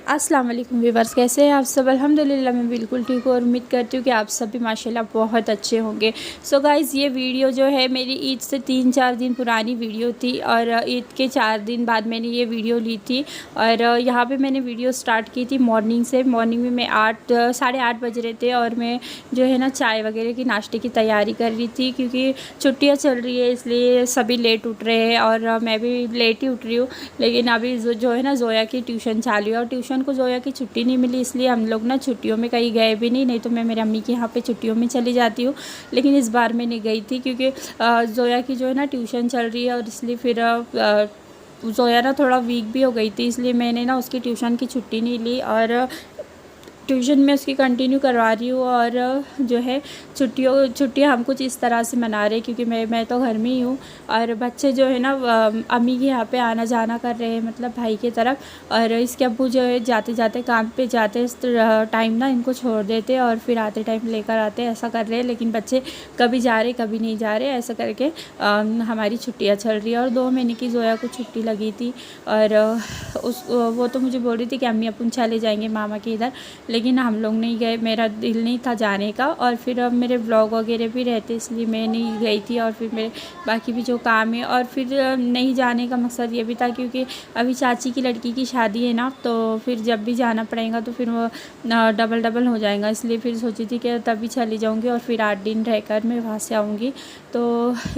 अस्सलाम वालेकुम व्यूवर्स, कैसे हैं आप सब। अल्हम्दुलिल्लाह मैं बिल्कुल ठीक हूँ और उम्मीद करती हूँ कि आप सब भी माशाल्लाह बहुत अच्छे होंगे। सो गाइज़, ये वीडियो जो है मेरी ईद से 3-4 दिन पुरानी वीडियो थी और ईद के 4 दिन बाद मैंने ये वीडियो ली थी। और यहाँ पे मैंने वीडियो स्टार्ट की थी मॉर्निंग से। मॉर्निंग में मैं 8 साढ़े 8 बज रहे थे और मैं जो है ना चाय वगैरह की नाश्ते की तैयारी कर रही थी, क्योंकि छुट्टियाँ चल रही है इसलिए सभी लेट उठ रहे हैं और मैं भी लेट ही उठ रही हूँ। लेकिन अभी जो है ना जोया की ट्यूशन चालू है और ट्यूशन को जोया की छुट्टी नहीं मिली, इसलिए हम लोग ना छुट्टियों में कहीं गए भी नहीं तो मैं मेरी अम्मी के यहाँ पे छुट्टियों में चली जाती हूँ। लेकिन इस बार मैं नहीं गई थी क्योंकि जोया की जो है ना ट्यूशन चल रही है और इसलिए फिर जोया ना थोड़ा वीक भी हो गई थी, इसलिए मैंने ना उसकी ट्यूशन की छुट्टी नहीं ली और ट्यूशन में उसकी कंटिन्यू करवा रही हूँ। और जो है छुट्टियाँ हम कुछ इस तरह से मना रहे हैं, क्योंकि मैं तो घर में ही हूँ और बच्चे जो है ना अम्मी के यहाँ पे आना जाना कर रहे हैं, मतलब भाई की तरफ। और इसके अब्बू जो है जाते जाते काम पे जाते टाइम ना इनको छोड़ देते और फिर आते टाइम लेकर आते, ऐसा कर रहे हैं। लेकिन बच्चे कभी जा रहे कभी नहीं जा रहे, ऐसा करके हमारी छुट्टियाँ चल रही है। और 2 महीने की जोया को छुट्टी लगी थी और वो तो मुझे बोल रही थी कि अम्मी अपन चले जाएंगे मामा के इधर, लेकिन हम लोग नहीं गए, मेरा दिल नहीं था जाने का। और फिर अब मेरे ब्लॉग वगैरह भी रहते इसलिए मैं नहीं गई थी और फिर मेरे बाकी भी जो काम है। और फिर नहीं जाने का मकसद ये भी था क्योंकि अभी चाची की लड़की की शादी है ना, तो फिर जब भी जाना पड़ेगा तो फिर वो डबल हो जाएगा, इसलिए फिर सोची थी कि तभी चली जाऊँगी और फिर 8 दिन रहकर मैं वहाँ से आऊँगी। तो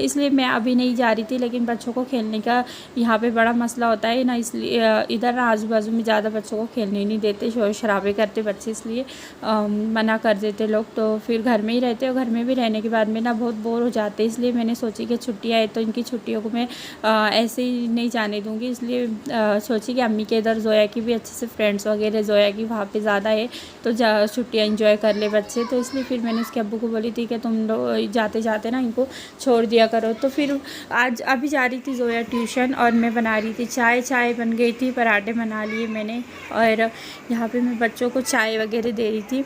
इसलिए मैं अभी नहीं जा रही थी। लेकिन बच्चों को खेलने का यहाँ पे बड़ा मसला होता है ना, इसलिए इधर ना आजू बाजू में ज़्यादा बच्चों को खेलने नहीं देते, शोर शराबे करते बच्चे, इसलिए मना कर देते लोग। तो फिर घर में ही रहते और घर में भी रहने के बाद में ना बहुत बोर हो जाते, इसलिए मैंने सोची कि छुट्टियाँ है तो इनकी छुट्टियों को मैं ऐसे ही नहीं जाने दूँगी। इसलिए सोची कि अम्मी के इधर जोया की भी अच्छे से फ्रेंड्स वगैरह जोया की वहाँ पे ज़्यादा है तो छुट्टियाँ इंजॉय कर ले बच्चे। तो इसलिए फिर मैंने उसके अब्बू को बोली थी कि तुम लोग जाते जाते ना इनको छोड़ दिया करो। तो फिर आज अभी जा रही थी जोया ट्यूशन और मैं बना रही थी चाय बन गई थी, पराठे बना लिए मैंने और यहाँ पे मैं बच्चों को चाय वगैरह दे रही थी।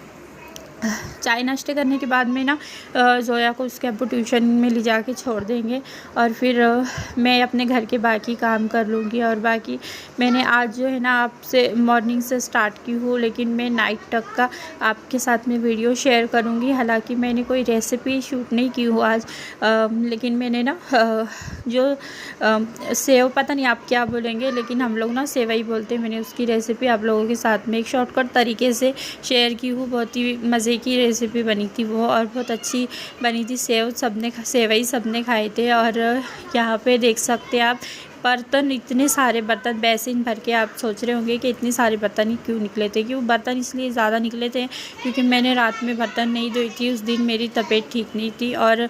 चाय नाश्ते करने के बाद में ना जोया को उसके अब्बू ट्यूशन में ले जाके छोड़ देंगे और फिर मैं अपने घर के बाकी काम कर लूँगी। और बाकी मैंने आज जो है ना आपसे मॉर्निंग से स्टार्ट की हूँ, लेकिन मैं नाइट तक का आपके साथ में वीडियो शेयर करूँगी। हालांकि मैंने कोई रेसिपी शूट नहीं की हूँ आज, लेकिन मैंने ना जो सेव, पता नहीं आप क्या बोलेंगे लेकिन हम लोग ना सेवई बोलते हैं, मैंने उसकी रेसिपी आप लोगों के साथ में एक शॉर्टकट तरीके से शेयर की हूँ। बहुत ही मज़े की रेसिपी बनी थी वो और बहुत अच्छी बनी थी। सेवई सबने खाए थे। और यहाँ पे देख सकते हैं आप बर्तन, इतने सारे बर्तन बेसिन भर के। आप सोच रहे होंगे कि इतने सारे बर्तन ही क्यों निकले थे, क्यों बर्तन इसलिए ज़्यादा निकले थे क्योंकि मैंने रात में बर्तन नहीं धोई थी, उस दिन मेरी तबीयत ठीक नहीं थी। और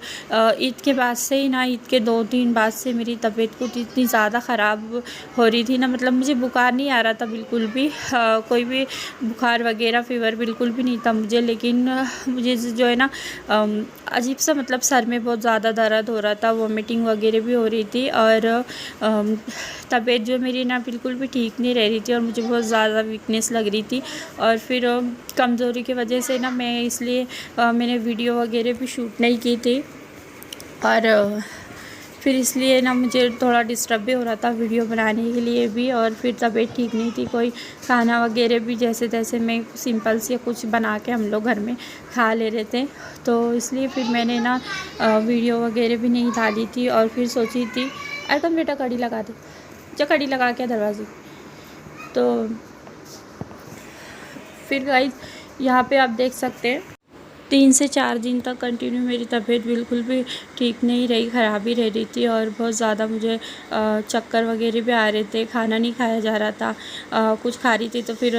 ईद के बाद से ही ना, ईद के 2-3 बाद से मेरी तबीयत कुछ इतनी ज़्यादा ख़राब हो रही थी ना, मतलब मुझे बुखार नहीं आ रहा था बिल्कुल भी, कोई भी बुखार वगैरह फीवर बिल्कुल भी नहीं था मुझे। लेकिन मुझे जो है ना अजीब सा, मतलब सर में बहुत ज़्यादा दर्द हो रहा था, वॉमिटिंग वगैरह भी हो रही थी और तबीयत जो मेरी ना बिल्कुल भी ठीक नहीं रह रही थी और मुझे बहुत ज़्यादा वीकनेस लग रही थी। और फिर कमज़ोरी की वजह से ना मैं इसलिए मैंने वीडियो वगैरह भी शूट नहीं की थी और फिर इसलिए ना मुझे थोड़ा डिस्टर्ब भी हो रहा था वीडियो बनाने के लिए भी। और फिर तबीयत ठीक नहीं थी, कोई खाना वगैरह भी जैसे तैसे मैं सिंपल से कुछ बना के हम लोग घर में खा ले रहे थे, तो इसलिए फिर मैंने ना वीडियो वगैरह भी नहीं डाली थी। और फिर सोची थी, अरे तुम बेटा कड़ी लगा दे, जो कड़ी लगा के दरवाजे। तो फिर गाइस यहाँ पे आप देख सकते हैं 3 से 4 दिन तक कंटिन्यू मेरी तबीयत बिल्कुल भी ठीक नहीं रही, ख़राब ही रह रही थी और बहुत ज़्यादा मुझे चक्कर वगैरह भी आ रहे थे, खाना नहीं खाया जा रहा था। कुछ खा रही थी तो फिर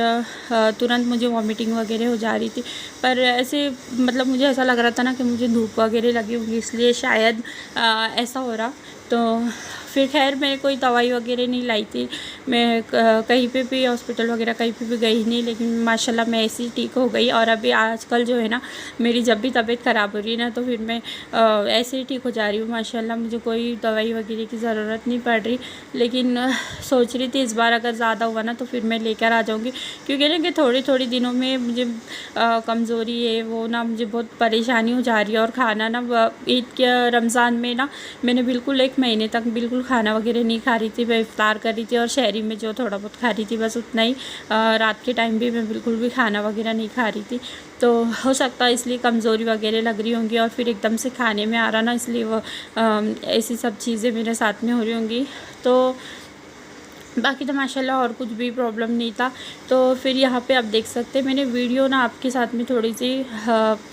तुरंत मुझे वॉमिटिंग वगैरह हो जा रही थी। पर ऐसे मतलब मुझे ऐसा लग रहा था ना कि मुझे धूप वगैरह लगी होगी, इसलिए शायद ऐसा हो रहा। तो फिर खैर मैं कोई दवाई वगैरह नहीं लाई थी, मैं कहीं पे भी हॉस्पिटल वगैरह कहीं पे भी गई नहीं, लेकिन माशाल्लाह मैं ऐसे ही ठीक हो गई। और अभी आजकल जो है ना मेरी जब भी तबीयत ख़राब हो रही है ना तो फिर मैं ऐसे ही ठीक हो जा रही हूँ माशाल्लाह, मुझे कोई दवाई वगैरह की ज़रूरत नहीं पड़ रही। लेकिन सोच रही थी इस बार अगर ज़्यादा हुआ ना तो फिर मैं लेकर आ जाऊँगी, क्योंकि ना कि थोड़ी दिनों में मुझे कमज़ोरी है वो ना, मुझे बहुत परेशानी हो जा रही है। और खाना ना ईद के रमज़ान में ना मैंने बिल्कुल 1 महीने तक बिल्कुल बिल्कुल खाना वगैरह नहीं खा रही थी, मैं इफ्तार कर रही थी और शहरी में जो थोड़ा बहुत खा रही थी बस उतना ही। रात के टाइम भी मैं बिल्कुल भी खाना वगैरह नहीं खा रही थी, तो हो सकता है इसलिए कमज़ोरी वगैरह लग रही होंगी और फिर एकदम से खाने में आ रहा ना, इसलिए वो ऐसी सब चीज़ें मेरे साथ में हो रही होंगी। तो बाकी तो माशाल्लाह और कुछ भी प्रॉब्लम नहीं था। तो फिर यहाँ पे आप देख सकते हैं मैंने वीडियो ना आपके साथ में थोड़ी सी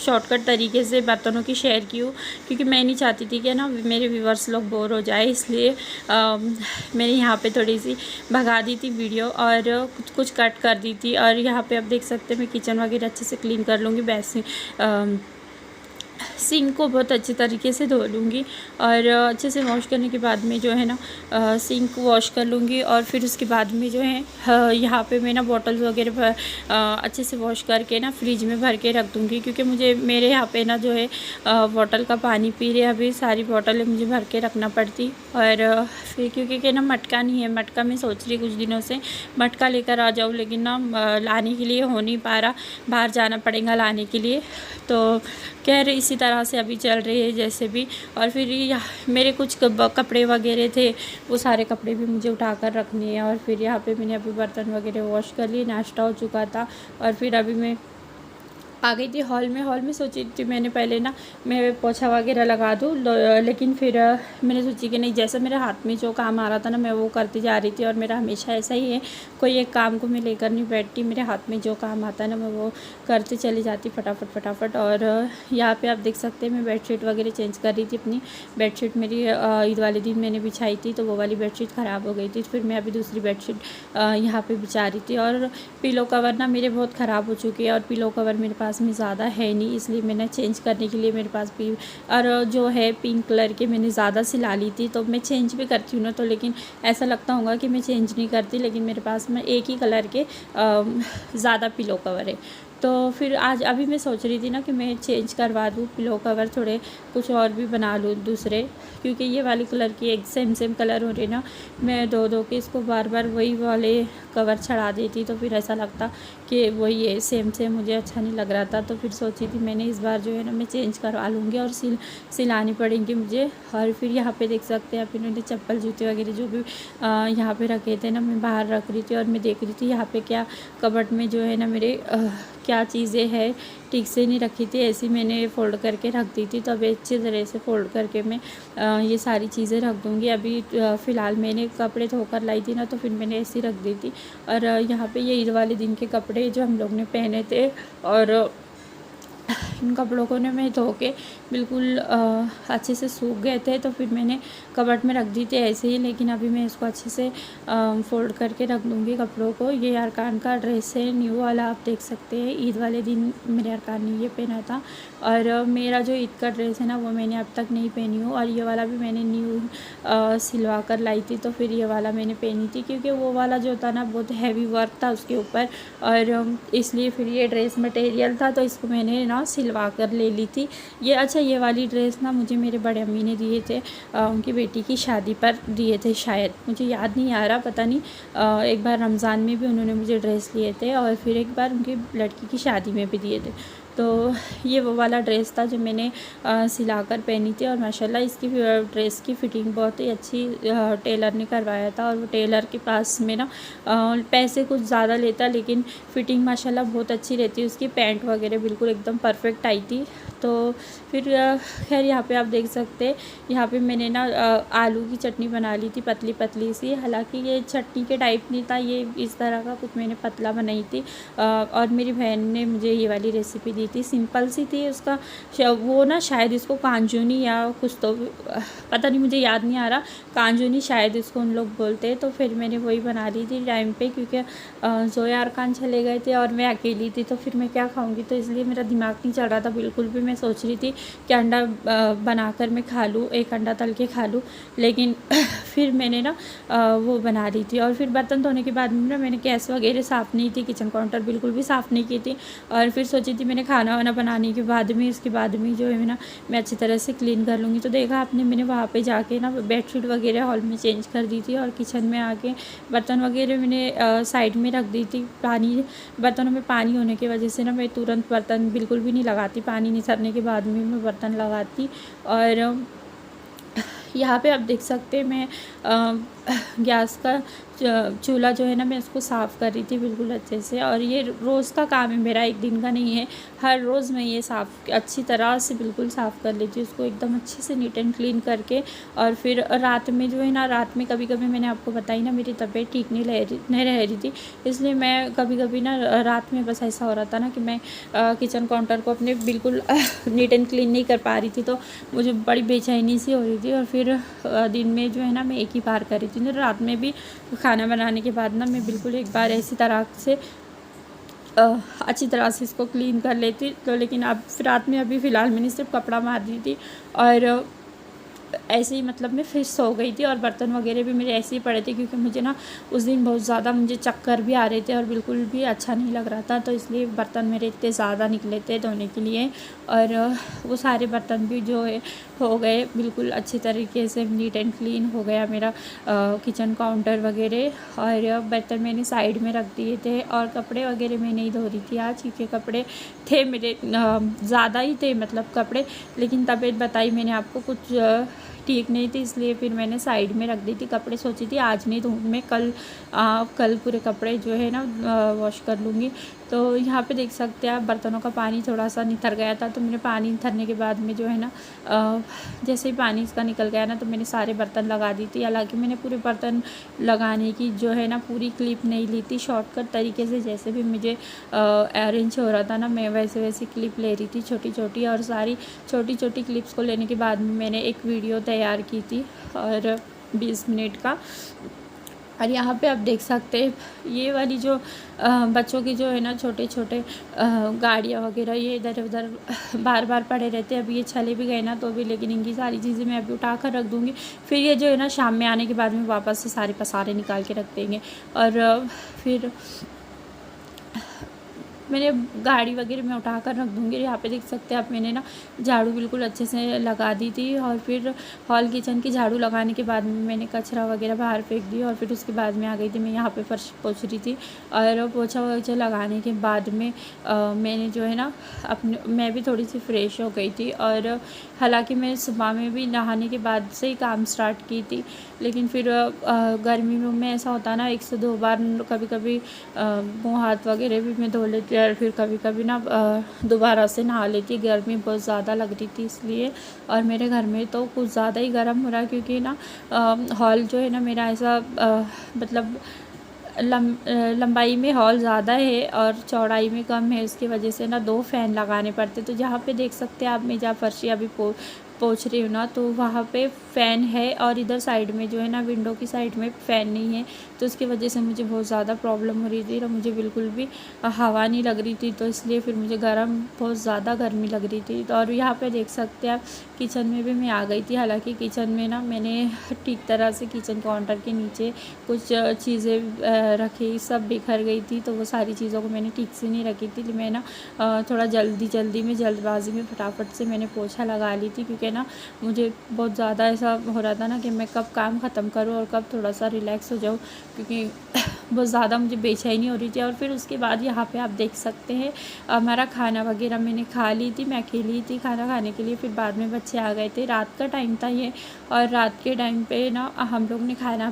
शॉर्टकट तरीके से बर्तनों की शेयर की हूँ, क्योंकि मैं नहीं चाहती थी कि ना मेरे व्यूवर्स लोग बोर हो जाए, इसलिए मैंने यहाँ पे थोड़ी सी भगा दी थी वीडियो और कुछ कुछ कट कर दी थी। और यहाँ पर आप देख सकते हैं मैं किचन वगैरह अच्छे से क्लीन कर लूँगी, वैसे सिंक को बहुत अच्छे तरीके से धो लूँगी और अच्छे से वॉश करने के बाद में जो है ना सिंक को वॉश कर लूँगी। और फिर उसके बाद में जो है यहाँ पे मैं ना बॉटल्स वगैरह अच्छे से वॉश करके ना फ्रिज में भर के रख दूँगी, क्योंकि मुझे मेरे यहाँ पे ना जो है बॉटल का पानी पी रहे अभी सारी बॉटलें मुझे भर के रखना पड़ती। और फिर क्योंकि ना मटका नहीं है, मटका मैं सोच रही कुछ दिनों से मटका लेकर आ जाऊँ, लेकिन ना लाने के लिए हो नहीं पा रहा, बाहर जाना पड़ेगा लाने के लिए। तो खैर इसी तरह से अभी चल रही है जैसे भी। और फिर मेरे कुछ कपड़े वगैरह थे, वो सारे कपड़े भी मुझे उठा कर रखने हैं। और फिर यहाँ पे मैंने अभी बर्तन वगैरह वॉश कर लिए, नाश्ता हो चुका था और फिर अभी मैं आ गई थी हॉल में सोची थी मैंने पहले ना मैं पोछा वगैरह लगा दूँ, लेकिन फिर मैंने सोची कि नहीं, जैसा मेरे हाथ में जो काम आ रहा था ना मैं वो करती जा रही थी। और मेरा हमेशा ऐसा ही है, कोई एक काम को मैं लेकर नहीं बैठती, मेरे हाथ में जो काम आता है ना मैं वो करते चली जाती फटाफट। और यहाँ पर आप देख सकते हैं मैं बेडशीट वगैरह चेंज कर रही थी अपनी। बेडशीट मेरी ईद वाले दिन मैंने बिछाई थी, तो वो वाली बेडशीट ख़राब हो गई थी, फिर मैं अभी दूसरी बेडशीट यहाँ पर बिछा रही थी। और पिलो कवर ना मेरे बहुत ख़राब हो चुके हैं और पिलो कवर मेरे पास में ज़्यादा है नहीं, इसलिए मैंने चेंज करने के लिए मेरे पास भी और जो है पिंक कलर के मैंने ज़्यादा सिला ली थी। तो मैं चेंज भी करती हूँ ना, तो लेकिन ऐसा लगता होगा कि मैं चेंज नहीं करती, लेकिन मेरे पास में एक ही कलर के ज़्यादा पिलो कवर है। तो फिर आज अभी मैं सोच रही थी ना कि मैं चेंज करवा दूँ पिलो कवर, थोड़े कुछ और भी बना लूँ दूसरे, क्योंकि ये वाली कलर की एक सेम कलर हो रही ना, मैं धो के इसको बार वही वाले कवर चढ़ा देती, तो फिर ऐसा लगता कि वही है सेम मुझे अच्छा नहीं लग रहा था। तो फिर सोची थी मैंने इस बार जो है ना मैं चेंज करवा लूँगी और सिलानी पड़ेंगी मुझे। और फिर यहाँ पे देख सकते हैं आप, इन्होंने चप्पल जूते वगैरह जो भी यहाँ पे रखे थे ना मैं बाहर रख रही थी और मैं देख रही थी यहाँ पे क्या कबर्ड में जो है ना मेरे क्या चीज़ें हैं ठीक से नहीं रखी थी, ऐसी मैंने फ़ोल्ड करके रख दी थी। तो अभी अच्छी तरह से फ़ोल्ड करके मैं ये सारी चीज़ें रख दूँगी। अभी फ़िलहाल मैंने कपड़े धोकर लाई थी ना, तो फिर मैंने ऐसी रख दी थी। और यहाँ पे ये ईद वाले दिन के कपड़े जो हम लोग ने पहने थे, और इन कपड़ों को ने मैं धो के बिल्कुल अच्छे से सूख गए थे, तो फिर मैंने कबर्ड में रख दी थी ऐसे ही। लेकिन अभी मैं इसको अच्छे से फ़ोल्ड करके रख दूँगी कपड़ों को। ये अरकान का ड्रेस है न्यू वाला, आप देख सकते हैं। ईद वाले दिन मेरे अरकान ने ये पहना था, और मेरा जो ईद का ड्रेस है ना वो मैंने अब तक नहीं पहनी हूँ। और ये वाला भी मैंने न्यू सिलवा कर लाई थी, तो फिर ये वाला मैंने पहनी थी, क्योंकि वो वाला जो था ना बहुत हैवी वर्क था उसके ऊपर, और इसलिए फिर ये ड्रेस मटेरियल था तो इसको मैंने ना सिलवा कर ले ली थी। ये अच्छा ये वाली ड्रेस ना मुझे मेरे बड़े अम्मी ने दिए थे, उनकी बेटी की शादी पर दिए थे शायद, मुझे याद नहीं आ रहा, पता नहीं। एक बार रमज़ान में भी उन्होंने मुझे ड्रेस लिए थे और फिर एक बार उनकी लड़की की शादी में भी दिए थे। तो ये वो वाला ड्रेस था जो मैंने सिला कर पहनी थी। और माशाल्लाह इसकी ड्रेस की फ़िटिंग बहुत ही अच्छी टेलर ने करवाया था, और वो टेलर के पास में ना पैसे कुछ ज़्यादा लेता, लेकिन फ़िटिंग माशाल्लाह बहुत अच्छी रहती है उसकी। पैंट वगैरह बिल्कुल एकदम परफेक्ट आई थी। तो फिर खैर यहाँ पे आप देख सकते हैं, यहाँ पे मैंने ना आलू की चटनी बना ली थी पतली सी। हालांकि ये चटनी के टाइप नहीं था, ये इस तरह का कुछ मैंने पतला बनाई थी। और मेरी बहन ने मुझे ये वाली रेसिपी दी थी, सिंपल सी थी। उसका वो ना शायद इसको कांजुनी या कुछ तो पता नहीं, मुझे याद नहीं आ रहा, कांजुनी शायद इसको उन लोग बोलते हैं। तो फिर मैंने वही बना ली थी टाइम पे, क्योंकि ज़ोया अरकान चले गए थे और मैं अकेली थी, तो फिर मैं क्या खाऊंगी, तो इसलिए मेरा दिमाग नहीं चल रहा था बिल्कुल भी। मैं सोच रही थी कि अंडा बनाकर मैं खा लूँ, एक अंडा तल के खा लूँ, लेकिन फिर मैंने ना वो बना ली थी। और फिर बर्तन धोने के बाद में ना मैंने गैस वगैरह साफ़ नहीं थी, किचन काउंटर बिल्कुल भी साफ़ नहीं की थी। और फिर सोची थी मैंने खाना वाना बनाने के बाद में, इसके बाद में जो है ना मैं अच्छी तरह से क्लीन कर लूँगी। तो देखा आपने, मैंने वहाँ पे जाके ना बेडशीट वगैरह हॉल में चेंज कर दी थी, और किचन में आके बर्तन वगैरह मैंने साइड में रख दी थी। बर्तनों में पानी होने की वजह से ना मैं तुरंत बर्तन बिल्कुल भी नहीं लगाती, पानी निचरने के बाद में मैं बर्तन लगाती। और यहाँ पे आप देख सकते हैं मैं गैस का चूल्हा जो है ना, मैं उसको साफ़ कर रही थी बिल्कुल अच्छे से। और ये रोज़ का काम है मेरा, एक दिन का नहीं है। हर रोज़ मैं ये साफ़ अच्छी तरह से बिल्कुल साफ़ कर लेती हूँ उसको, एकदम अच्छे से नीट एंड क्लीन करके। और फिर रात में जो है ना, रात में कभी कभी मैंने आपको बताई ना, मेरी तबीयत ठीक नहीं रह रही थी, इसलिए मैं कभी कभी ना रात में बस ऐसा हो रहा था ना कि मैं किचन काउंटर को अपने बिल्कुल नीट एंड क्लीन नहीं कर पा रही थी, तो मुझे बड़ी बेचैनी सी हो रही थी। और फिर दिन में जो है ना, मैं एक ही बार कर रही थी। रात में भी खाना बनाने के बाद ना मैं बिल्कुल एक बार ऐसी तरह से अच्छी तरह से इसको क्लीन कर लेती। तो लेकिन अब रात में अभी फ़िलहाल मैंने सिर्फ कपड़ा मार दी थी, और ऐसे ही मतलब मैं फिर सो गई थी। और बर्तन वगैरह भी मेरे ऐसे ही पड़े थे, क्योंकि मुझे ना उस दिन बहुत ज़्यादा मुझे चक्कर भी आ रहे थे और बिल्कुल भी अच्छा नहीं लग रहा था, तो इसलिए बर्तन मेरे इतने ज़्यादा निकले थे धोने के लिए। और वो सारे बर्तन भी जो है हो गए बिल्कुल अच्छे तरीके से, नीट एंड क्लीन हो गया मेरा किचन काउंटर वगैरह। और बर्तन मैंने साइड में रख दिए थे। और कपड़े वगैरह मैं नहीं धो रही थी आज, क्योंकि कपड़े थे मेरे ज़्यादा ही थे, मतलब कपड़े, लेकिन तबीयत बताई मैंने आपको कुछ ठीक नहीं थी, इसलिए फिर मैंने साइड में रख दी थी कपड़े। सोची थी आज नहीं धोऊँ मैं, कल पूरे कपड़े जो है ना वॉश कर लूँगी। तो यहाँ पे देख सकते हैं आप, बर्तनों का पानी थोड़ा सा नितर गया था, तो मैंने पानी नितरने के बाद में जो है ना जैसे ही पानी इसका निकल गया ना, तो मैंने सारे बर्तन लगा दी थी। हालांकि मैंने पूरे बर्तन लगाने की जो है ना पूरी क्लिप नहीं ली थी, शॉर्टकट तरीके से जैसे भी मुझे अरेंज हो रहा था ना, मैं वैसे वैसे क्लिप ले रही थी छोटी छोटी। और सारी छोटी छोटी क्लिप्स को लेने के बाद में मैंने एक वीडियो तैयार की थी, और 20 मिनट का। और यहाँ पे आप देख सकते हैं ये वाली जो बच्चों की जो है ना छोटे छोटे गाड़ियाँ वगैरह, ये इधर उधर बार बार पड़े रहते हैं। अभी ये चले भी गए ना तो भी, लेकिन इनकी सारी चीज़ें मैं अभी उठा कर रख दूँगी। फिर ये जो है ना शाम में आने के बाद में वापस से सारे पसारे निकाल के रख देंगे। और फिर मैंने गाड़ी वगैरह में उठा कर रख दूँगी। यहाँ पे देख सकते हैं आप, मैंने ना झाड़ू बिल्कुल अच्छे से लगा दी थी। और फिर हॉल किचन की झाड़ू लगाने के बाद में मैंने कचरा वगैरह बाहर फेंक दी। और फिर उसके बाद में आ गई थी मैं यहाँ पे फर्श पोंछ रही थी। और पोछा वोछा लगाने के बाद में मैंने जो है ना मैं भी थोड़ी सी फ्रेश हो गई थी। और हालांकि मैं सुबह में भी नहाने के बाद से ही काम स्टार्ट की थी, लेकिन फिर गर्मी में ऐसा होता ना, 1 से 2 बार कभी कभी मुँह हाथ वगैरह भी मैं धो लेती, और फिर कभी कभी ना दोबारा से नहा लेती। गर्मी बहुत ज़्यादा लग रही थी इसलिए। और मेरे घर में तो कुछ ज़्यादा ही गर्म हो रहा है, क्योंकि ना हॉल जो है ना मेरा ऐसा मतलब लंबाई में हॉल ज़्यादा है और चौड़ाई में कम है, इसकी वजह से ना 2 फ़ैन लगाने पड़ते। तो जहाँ पे देख सकते हैं आप, मैं जहाँ फर्शी अभी पोंछ रही हूँ ना, तो वहाँ पे फ़ैन है। और इधर साइड में जो है ना, विंडो की साइड में फ़ैन नहीं है, तो उसकी वजह से मुझे बहुत ज़्यादा प्रॉब्लम हो रही थी। और मुझे बिल्कुल भी हवा नहीं लग रही थी, तो इसलिए फिर मुझे बहुत ज़्यादा गर्मी लग रही थी। तो और यहाँ पे देख सकते हैं आप, किचन में भी मैं आ गई थी। हालांकि किचन में ना मैंने ठीक तरह से किचन काउंटर के नीचे कुछ चीज़ें रखी, सब बिखर गई थी, तो वो सारी चीज़ों को मैंने ठीक से नहीं रखी थी। मैं ना थोड़ा जल्दी में जल्दबाजी में फटाफट से मैंने पोछा लगा ली थी, क्योंकि ना मुझे बहुत ज़्यादा ऐसा हो रहा था ना कि मैं कब काम ख़त्म करूँ और कब थोड़ा सा रिलैक्स हो जाऊँ, क्योंकि बहुत ज़्यादा मुझे बेचैनी हो रही थी। और फिर उसके बाद यहाँ पे आप देख सकते हैं हमारा खाना वगैरह मैंने खा ली थी, मैं अकेली थी खाना खाने के लिए। फिर बाद में बच्चे आ गए थे, रात का टाइम था ये। और रात के टाइम पे ना हम लोग ने खाना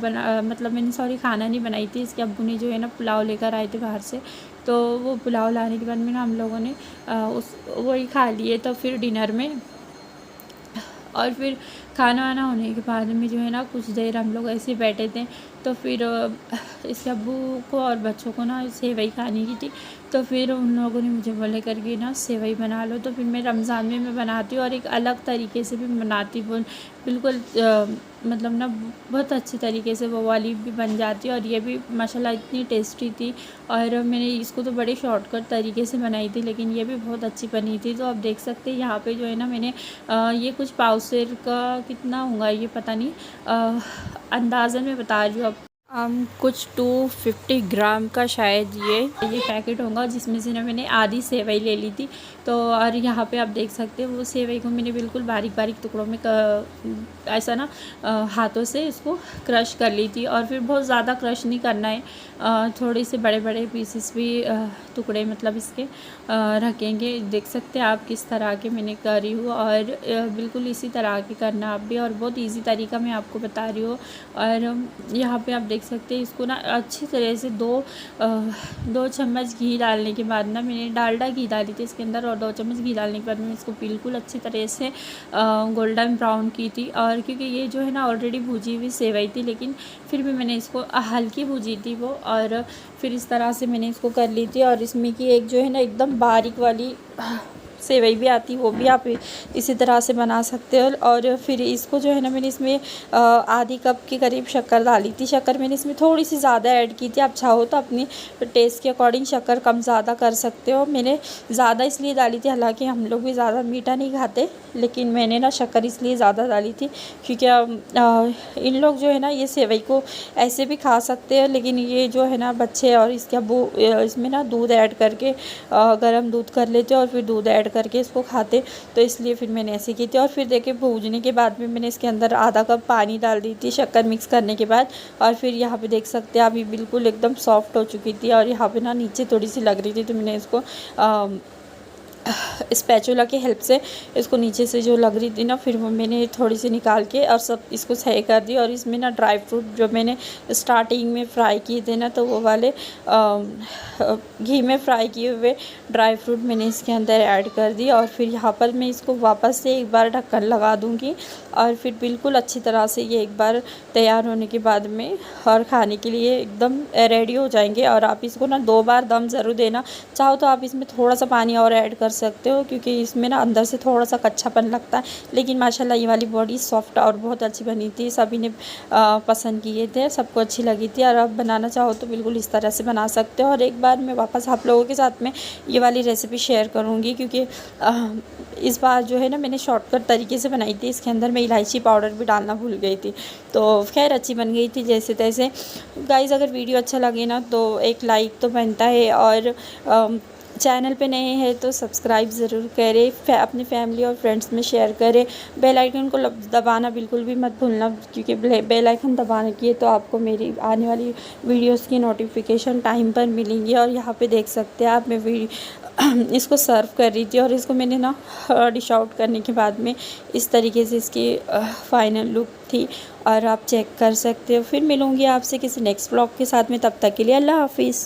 नहीं बनाई थी, इसके अब्बू ने जो है ना पुलाव लेकर आए थे बाहर से, तो वो पुलाव लाने के बाद में ना हम लोगों ने वही खा लिए। तो फिर डिनर में, और फिर खाना वाना होने के बाद में जो है ना कुछ देर हम लोग ऐसे बैठे थे। तो फिर इसके अब्बू को और बच्चों को ना सेवई खाने की थी, तो फिर उन लोगों ने मुझे बोले करके ना सेवई बना लो। तो फिर मैं रमज़ान में मैं बनाती हूँ और एक अलग तरीके से भी बनाती हूँ, बिल्कुल मतलब ना बहुत अच्छी तरीके से वो वाली भी बन जाती है। और ये भी माशाल्लाह इतनी टेस्टी थी। और मैंने इसको तो बड़े शॉर्टकट तरीके से बनाई थी, लेकिन ये भी बहुत अच्छी बनी थी। तो आप देख सकते हैं यहाँ पे जो है ना मैंने ये कुछ पाव सेर का कितना होगा ये पता नहीं, अंदाज़न मैं बता रही हूँ अब। कुछ 250 ग्राम का शायद ये पैकेट होगा, जिसमें से ना मैंने आधी सेवई ले ली थी। तो और यहाँ पे आप देख सकते हो वो सेवई को मैंने बिल्कुल बारीक बारीक टुकड़ों में ऐसा ना हाथों से इसको क्रश कर ली थी। और फिर बहुत ज़्यादा क्रश नहीं करना है, थोड़े से बड़े बड़े पीसेस भी टुकड़े मतलब इसके रखेंगे। देख सकते हैं आप किस तरह के मैंने करी हूँ, और बिल्कुल इसी तरह के करना आप भी, और बहुत ईजी तरीका मैं आपको बता रही हूँ। और यहाँ पे आप देख सकते हैं इसको ना अच्छी तरह से 2 चम्मच घी डालने के बाद ना, मैंने डालडा घी डाली थी इसके अंदर, और 2 चम्मच घी डालने के बाद मैंने इसको बिल्कुल अच्छी तरह से गोल्डन ब्राउन की थी। और क्योंकि ये जो है ना ऑलरेडी भुजी हुई सेवई थी, लेकिन फिर भी मैंने इसको हल्की भुजी थी वो, और फिर इस तरह से मैंने इसको कर ली थी। और इसमें की एक जो है ना एकदम बारीक वाली सेवई भी आती, वो भी आप इसी तरह से बना सकते हो। और फिर इसको जो है ना मैंने इसमें आधी कप के करीब शक्कर डाली थी। शक्कर मैंने इसमें थोड़ी सी ज़्यादा ऐड की थी, आप चाहो तो अपनी टेस्ट के अकॉर्डिंग शक्कर कम ज़्यादा कर सकते हो। मैंने ज़्यादा इसलिए डाली थी, हालांकि हम लोग भी ज़्यादा मीठा नहीं खाते, लेकिन मैंने ना शक्कर इसलिए ज़्यादा डाली थी क्योंकि इन लोग जो है ना ये सेवई को ऐसे भी खा सकते हैं, लेकिन ये जो है ना बच्चे और इसके अब्बू इसमें ना दूध ऐड करके गर्म दूध कर लेते और फिर दूध ऐड करके इसको खाते, तो इसलिए फिर मैंने ऐसे की थी। और फिर देखिए भूनने के बाद में मैंने इसके अंदर आधा कप पानी डाल दी थी शक्कर मिक्स करने के बाद। और फिर यहाँ पे देख सकते हैं अभी बिल्कुल एकदम सॉफ्ट हो चुकी थी, और यहाँ पे ना नीचे थोड़ी सी लग रही थी, तो मैंने इसको स्पैचुला की हेल्प से इसको नीचे से जो लग रही थी ना, फिर वो मैंने थोड़ी सी निकाल के और सब इसको सही कर दी। और इसमें ना ड्राई फ्रूट जो मैंने स्टार्टिंग में फ्राई किए थे ना, तो वो वाले घी में फ्राई किए हुए ड्राई फ्रूट मैंने इसके अंदर ऐड कर दी। और फिर यहाँ पर मैं इसको वापस से एक बार ढक्कन लगा दूँगी, और फिर बिल्कुल अच्छी तरह से ये एक बार तैयार होने के बाद में और खाने के लिए एकदम रेडी हो जाएंगे। और आप इसको ना 2 बार दम ज़रूर देना, चाहो तो आप इसमें थोड़ा सा पानी और ऐड कर सकते हो, क्योंकि इसमें ना अंदर से थोड़ा सा कच्चापन लगता है। लेकिन माशाल्लाह ये वाली बॉडी सॉफ्ट और बहुत अच्छी बनी थी, सभी ने पसंद किए थे, सबको अच्छी लगी थी। और आप बनाना चाहो तो बिल्कुल इस तरह से बना सकते हो। और एक बार मैं वापस आप लोगों के साथ में ये वाली रेसिपी शेयर करूँगी, क्योंकि इस बार जो है ना मैंने शॉर्टकट तरीके से बनाई थी, इसके अंदर मैं इलायची पाउडर भी डालना भूल गई थी, तो खैर अच्छी बन गई थी जैसे तैसे। गाइज़ अगर वीडियो अच्छा लगे ना तो एक लाइक तो बनता है, और चैनल पे नए हैं तो सब्सक्राइब ज़रूर करें, अपनी फैमिली और फ्रेंड्स में शेयर करें। बेल आइकन को दबाना बिल्कुल भी मत भूलना, क्योंकि बेल आइकन दबाने की तो आपको मेरी आने वाली वीडियोस की नोटिफिकेशन टाइम पर मिलेंगी। और यहाँ पे देख सकते हैं आप, मैं इसको सर्व कर रही थी, और इसको मैंने ना डिश आउट करने के बाद में इस तरीके से इसकी फाइनल लुक थी, और आप चेक कर सकते हो। फिर मिलूँगी आपसे किसी नेक्स्ट व्लॉग के साथ में, तब तक के लिए अल्लाह हाफिज़।